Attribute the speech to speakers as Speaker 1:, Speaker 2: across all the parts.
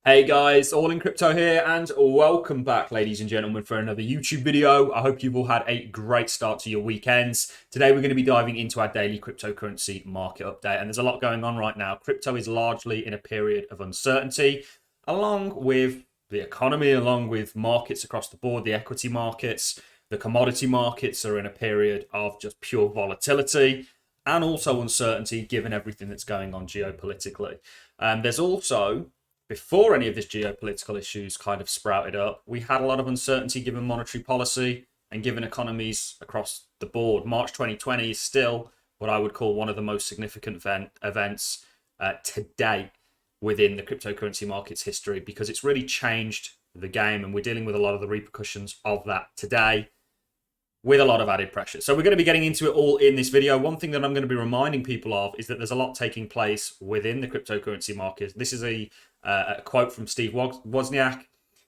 Speaker 1: Hey guys, All in Crypto here, and welcome back, ladies and gentlemen, for another YouTube video. I hope you've all had a great start to your weekends. Today, we're going to be diving into our daily cryptocurrency market update, and there's a lot going on right now. Crypto is largely in a period of uncertainty, along with the economy, along with markets across the board, the equity markets, the commodity markets are in a period of just pure volatility and also uncertainty given everything that's going on geopolitically. There's also before any of this geopolitical issues kind of sprouted up, we had a lot of uncertainty given monetary policy and given economies across the board. March 2020 is still what I would call one of the most significant events to date within the cryptocurrency market's history because it's really changed the game, and we're dealing with a lot of the repercussions of that today with a lot of added pressure. So we're going to be getting into it all in this video. One thing that I'm going to be reminding people of is that there's a lot taking place within the cryptocurrency market. This is a quote from Steve Wozniak.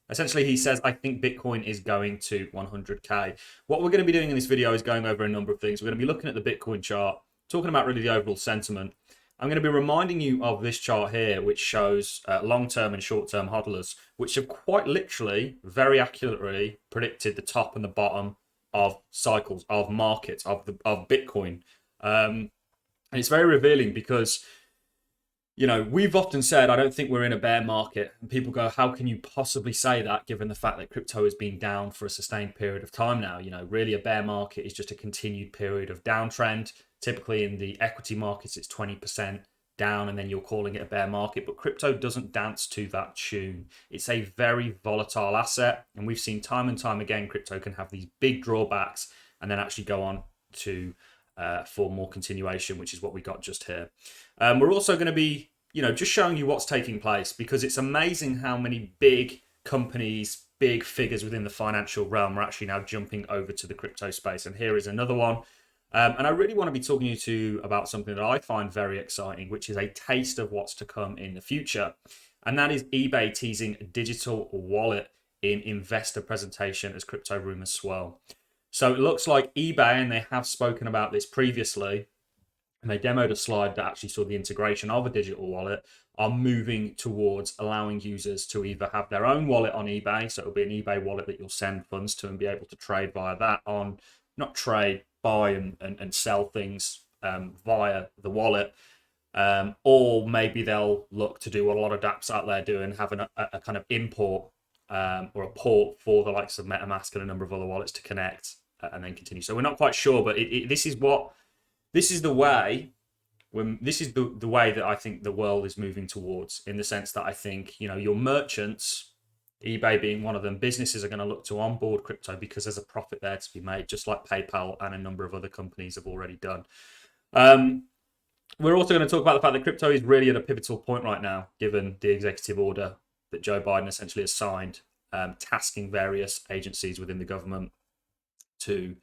Speaker 1: Essentially, he says, I think Bitcoin is going to 100K. What we're going to be doing in this video is going over a number of things. We're going to be looking at the Bitcoin chart, talking about really the overall sentiment. I'm going to be reminding you of this chart here, which shows long-term and short-term hodlers, which have quite literally, very accurately predicted the top and the bottom of cycles, of markets, of Bitcoin. And it's very revealing because, you know, we've often said, I don't think we're in a bear market. And people go, how can you possibly say that given the fact that crypto has been down for a sustained period of time now? You know, really a bear market is just a continued period of downtrend. Typically in the equity markets, it's 20% down and then you're calling it a bear market, but crypto doesn't dance to that tune. It's a very volatile asset, and we've seen time and time again crypto can have these big drawbacks and then actually go on to for more continuation, which is what we got just here. We're also going to be, you know, just showing you what's taking place, because it's amazing how many big companies, big figures within the financial realm are actually now jumping over to the crypto space. And here is another one. And I really want to be talking to you about something that I find very exciting, which is a taste of what's to come in the future. And that is eBay teasing digital wallet in investor presentation as crypto rumors swell. So it looks like eBay, and they have spoken about this previously, and they demoed a slide that actually saw the integration of a digital wallet, are moving towards allowing users to either have their own wallet on eBay, so it'll be an eBay wallet that you'll send funds to and be able to trade via that on, not trade, buy and sell things via the wallet, or maybe they'll look to do what a lot of dApps out there do and have a kind of import or a port for the likes of MetaMask and a number of other wallets to connect and then continue. So we're not quite sure, but this is the way. This is the way that I think the world is moving towards, in the sense that I think, you know, your merchants, eBay being one of them, businesses are going to look to onboard crypto because there's a profit there to be made, just like PayPal and a number of other companies have already done. We're also going to talk about the fact that crypto is really at a pivotal point right now, given the executive order that Joe Biden essentially has signed, tasking various agencies within the government to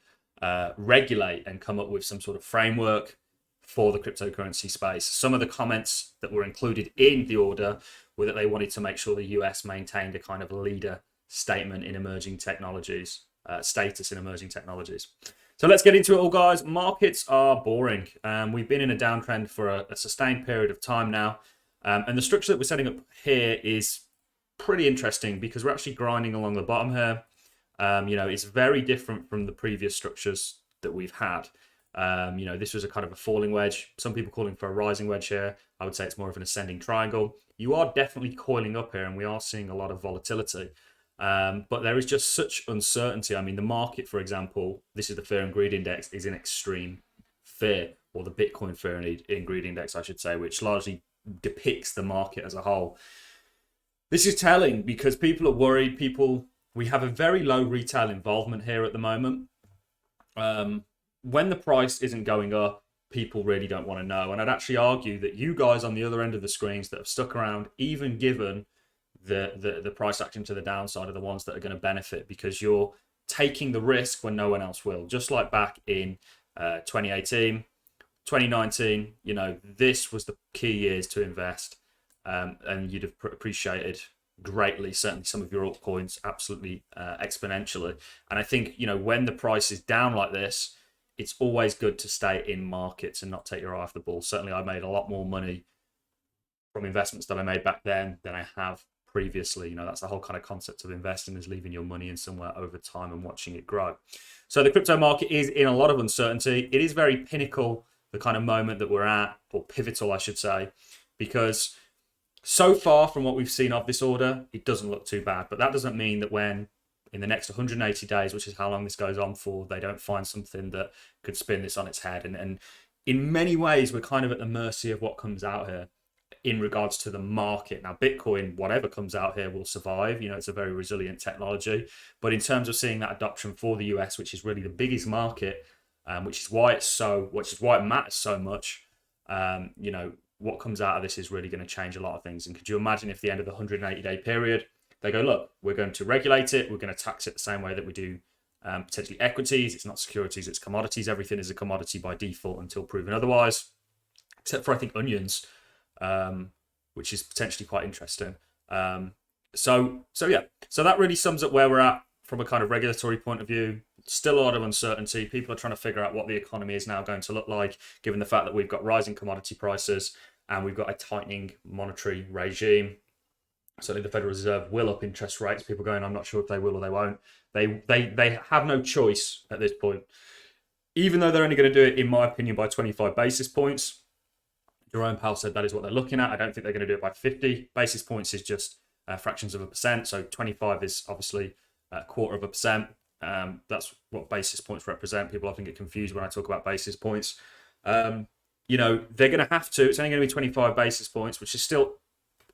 Speaker 1: regulate and come up with some sort of framework for the cryptocurrency space. Some of the comments that were included in the order were that they wanted to make sure the US maintained a kind of leader statement in emerging technologies, status in emerging technologies. So let's get into it all, guys. Markets are boring. We've been in a downtrend for a sustained period of time now. And the structure that we're setting up here is pretty interesting because we're actually grinding along the bottom here. You know, it's very different from the previous structures that we've had. You know, this was a kind of a falling wedge. Some people calling for a rising wedge here. I would say it's more of an ascending triangle. You are definitely coiling up here, and we are seeing a lot of volatility. But there is just such uncertainty. I mean, the market, for example, this is the fear and greed index, is in extreme fear, or the Bitcoin fear and greed index, I should say, which largely depicts the market as a whole. This is telling because people are worried. We have a very low retail involvement here at the moment. When the price isn't going up, people really don't want to know. And I'd actually argue that you guys on the other end of the screens that have stuck around, even given the price action to the downside, are the ones that are going to benefit, because you're taking the risk when no one else will. Just like back in 2018, 2019, you know, this was the key years to invest, and you'd have appreciated greatly, certainly some of your altcoins, absolutely exponentially. And I think, you know, when the price is down like this, it's always good to stay in markets and not take your eye off the ball. Certainly I made a lot more money from investments that I made back then than I have previously. You know, that's the whole kind of concept of investing, is leaving your money in somewhere over time and watching it grow. So the crypto market is in a lot of uncertainty. It is very pinnacle, the kind of moment that we're at, or pivotal, I should say, because so far from what we've seen of this order, it doesn't look too bad. But that doesn't mean that when in the next 180 days, which is how long this goes on for, they don't find something that could spin this on its head. And in many ways, we're kind of at the mercy of what comes out here in regards to the market. Now, Bitcoin, whatever comes out here, will survive. You know, it's a very resilient technology. But in terms of seeing that adoption for the US, which is really the biggest market, which is why it matters so much, you know, what comes out of this is really going to change a lot of things. And could you imagine if the end of the 180-day period, they go, look, we're going to regulate it, we're going to tax it the same way that we do potentially equities. It's not securities, it's commodities. Everything is a commodity by default until proven otherwise, except for, I think, onions, which is potentially quite interesting. So that really sums up where we're at from a kind of regulatory point of view. Still a lot of uncertainty. People are trying to figure out what the economy is now going to look like, given the fact that we've got rising commodity prices and we've got a tightening monetary regime. Certainly the Federal Reserve will up interest rates. People going, I'm not sure if they will or they won't. They have no choice at this point. Even though they're only going to do it, in my opinion, by 25 basis points. Jerome Powell said that is what they're looking at. I don't think they're going to do it by 50. Basis points is just fractions of a percent. So 25 is obviously a quarter of a percent. That's what basis points represent. People often get confused when I talk about basis points. You know, they're going to have to. It's only going to be 25 basis points, which is still,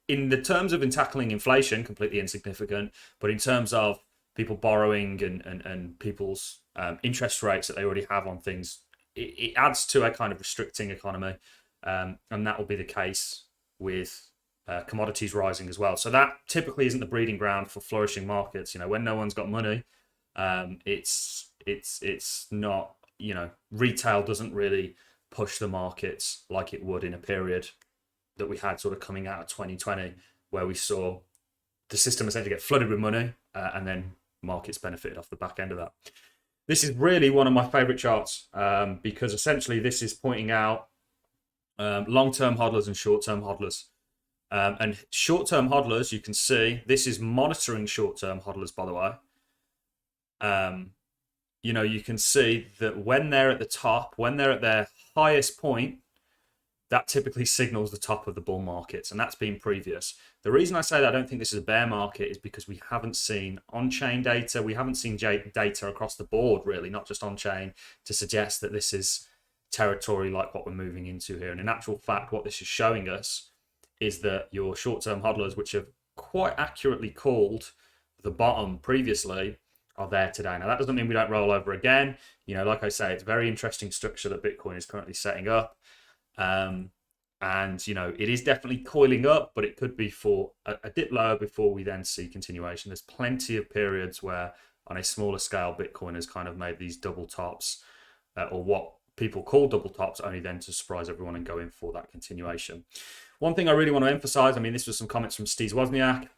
Speaker 1: in the terms of tackling inflation, completely insignificant. But in terms of people borrowing and people's interest rates that they already have on things, it adds to a kind of restricting economy. And that will be the case with commodities rising as well. So that typically isn't the breeding ground for flourishing markets. You know, when no one's got money, it's not, you know, retail doesn't really push the markets like it would in a period that we had sort of coming out of 2020, where we saw the system essentially get flooded with money, and then markets benefited off the back end of that. This is really one of my favorite charts, because essentially this is pointing out long-term hodlers and short-term hodlers. And short-term hodlers, you can see, this is monitoring short-term hodlers, by the way. You know, you can see that when they're at the top, when they're at their highest point, that typically signals the top of the bull markets, and that's been previous. The reason I say that I don't think this is a bear market is because we haven't seen on-chain data. We haven't seen data across the board, really, not just on-chain, to suggest that this is territory like what we're moving into here. And in actual fact, what this is showing us is that your short-term hodlers, which have quite accurately called the bottom previously, are there today. Now, that doesn't mean we don't roll over again. You know, like I say, it's a very interesting structure that Bitcoin is currently setting up. And, you know, it is definitely coiling up, but it could be for a dip lower before we then see continuation. There's plenty of periods where, on a smaller scale, Bitcoin has kind of made these double tops, or what people call double tops, only then to surprise everyone and go in for that continuation. One thing I really want to emphasize, I mean, this was some comments from Steve Wozniak,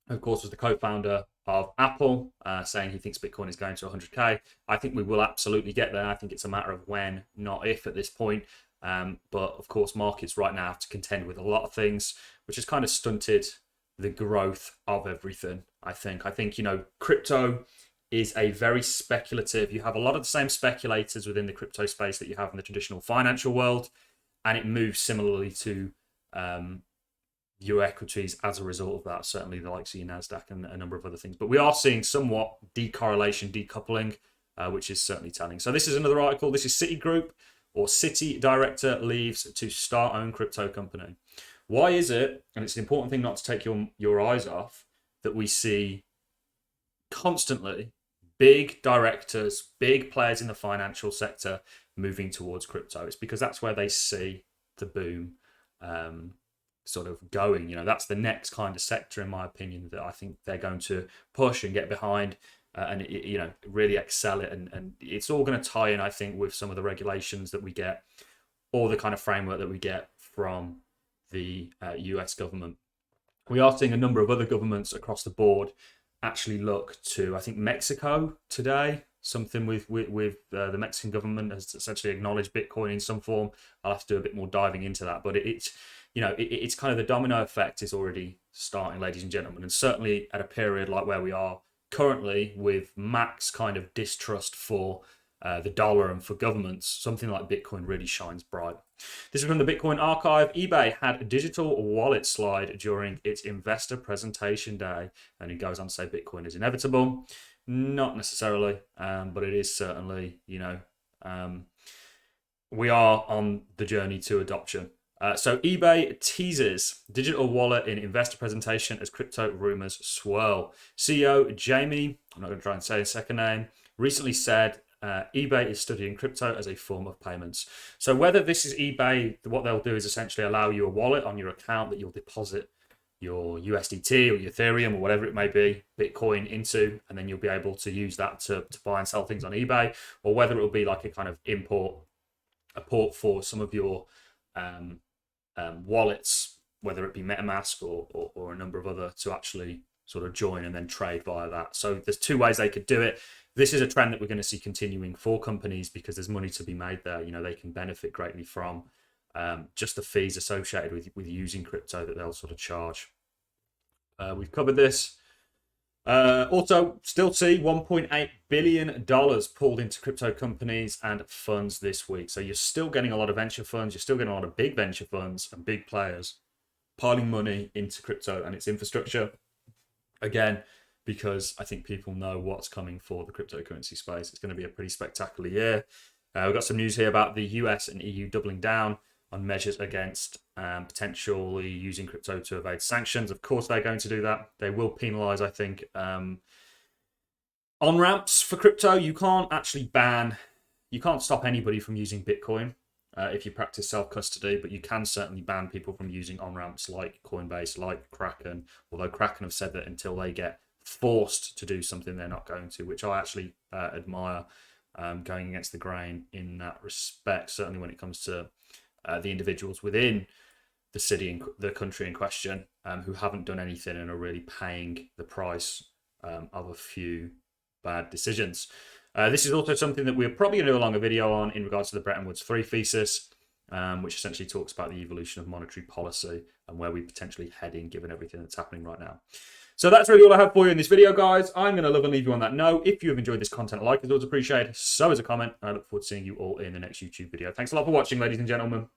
Speaker 1: of course, was the co-founder of Apple, saying he thinks Bitcoin is going to 100K. I think we will absolutely get there. I think it's a matter of when, not if, at this point. But of course, markets right now have to contend with a lot of things, which has kind of stunted the growth of everything. I think, you know, crypto is a very speculative. You have a lot of the same speculators within the crypto space that you have in the traditional financial world, and it moves similarly to your equities as a result of that. Certainly the likes of your NASDAQ and a number of other things. But we are seeing somewhat decorrelation, decoupling, which is certainly telling. So this is another article. This is Citigroup, or Citi director leaves to start own crypto company. Why is it, and it's an important thing not to take your eyes off, that we see constantly big directors, big players in the financial sector moving towards crypto? It's because that's where they see the boom sort of going. You know, that's the next kind of sector, in my opinion, that I think they're going to push and get behind. And you know, really excel it, and it's all going to tie in, I think, with some of the regulations that we get, or the kind of framework that we get from the US government. We are seeing a number of other governments across the board actually look to, I think Mexico today, something with the Mexican government has essentially acknowledged Bitcoin in some form. I'll have to do a bit more diving into that, but it's, you know, it's kind of the domino effect is already starting, ladies and gentlemen. And certainly at a period like where we are currently with max kind of distrust for the dollar and for governments, something like Bitcoin really shines bright. This is from the Bitcoin archive. eBay had a digital wallet slide during its investor presentation day, and it goes on to say Bitcoin is inevitable. Not necessarily, but it is certainly, you know, we are on the journey to adoption. So eBay teases digital wallet in investor presentation as crypto rumors swirl. CEO Jamie, I'm not going to try and say his second name, recently said eBay is studying crypto as a form of payments. So whether this is eBay, what they'll do is essentially allow you a wallet on your account that you'll deposit your USDT or your Ethereum or whatever it may be, Bitcoin into, and then you'll be able to use that to buy and sell things on eBay, or whether it'll be like a kind of a port for some of your wallets, whether it be MetaMask or a number of other, to actually sort of join and then trade via that. So there's two ways they could do it. This is a trend that we're going to see continuing for companies because there's money to be made there. You know, they can benefit greatly from just the fees associated with using crypto that they'll sort of charge. We've covered this. Also, still see $1.8 billion pulled into crypto companies and funds this week. So you're still getting a lot of venture funds. You're still getting a lot of big venture funds and big players piling money into crypto and its infrastructure. Again, because I think people know what's coming for the cryptocurrency space. It's going to be a pretty spectacular year. We've got some news here about the US and EU doubling down on measures against potentially using crypto to evade sanctions. Of course, they're going to do that. They will penalize, I think, on-ramps for crypto. You can't actually you can't stop anybody from using Bitcoin if you practice self-custody, but you can certainly ban people from using on-ramps like Coinbase, like Kraken, although Kraken have said that until they get forced to do something, they're not going to, which I actually admire, going against the grain in that respect, certainly when it comes to the individuals within the city, the country in question, who haven't done anything and are really paying the price of a few bad decisions. This is also something that we're probably going to do a longer video on in regards to the Bretton Woods 3 thesis, which essentially talks about the evolution of monetary policy and where we're potentially heading given everything that's happening right now. So that's really all I have for you in this video, guys. I'm going to love and leave you on that note. If you have enjoyed this content, a like is always appreciated. So is a comment. And I look forward to seeing you all in the next YouTube video. Thanks a lot for watching, ladies and gentlemen.